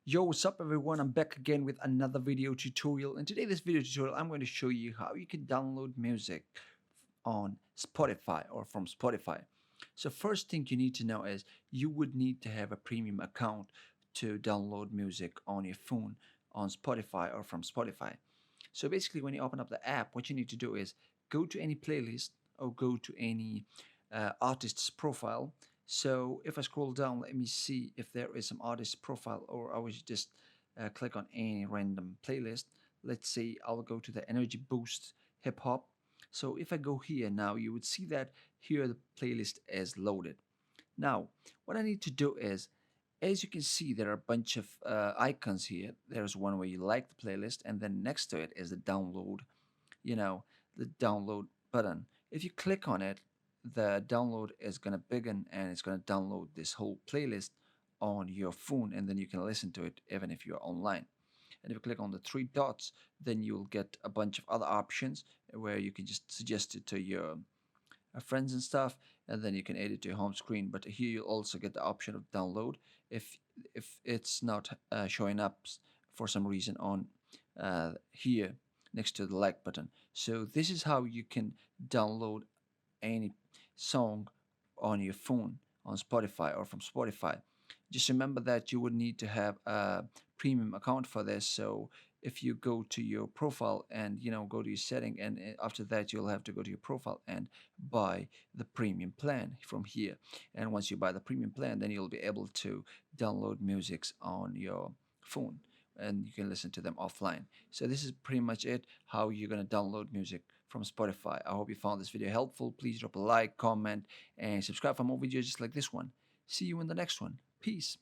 Yo, what's up everyone? I'm back again with another video tutorial. And today this video tutorial I'm going to show you how you can download music on Spotify or from Spotify. So first thing you need to know is you would need to have a premium account to download music on your phone on Spotify or from Spotify. So basically when you open up the app, what you need to do is go to any playlist or go to any artist's profile. So if I scroll down, let me see if there is some artist profile, or I will just click on any random playlist. Let's say I'll go to the Energy Boost Hip Hop. So if I go here now, you would see that here the playlist is loaded. Now, what I need to do is, as you can see, there are a bunch of icons here. There's one where you like the playlist, and then next to it is the download, you know, the download button. If you click on it, the download is going to begin and it's going to download this whole playlist on your phone, and then you can listen to it even if you're online. And if you click on the three dots, then you'll get a bunch of other options where you can just suggest it to your friends and stuff, and then you can add it to your home screen. But here you'll also get the option of download if it's not showing up for some reason on here next to the like button. So this is how you can download any song on your phone on Spotify or from Spotify. Just remember that you would need to have a premium account for this. So if you go to your profile and go to your setting, and after that you'll have to go to your profile and buy the premium plan from here. And once you buy the premium plan, then you'll be able to download musics on your phone and you can listen to them offline. So this is pretty much it, how you're going to download music from Spotify. I hope you found this video helpful. Please drop a like, comment, and subscribe for more videos just like this one. See you in the next one. Peace.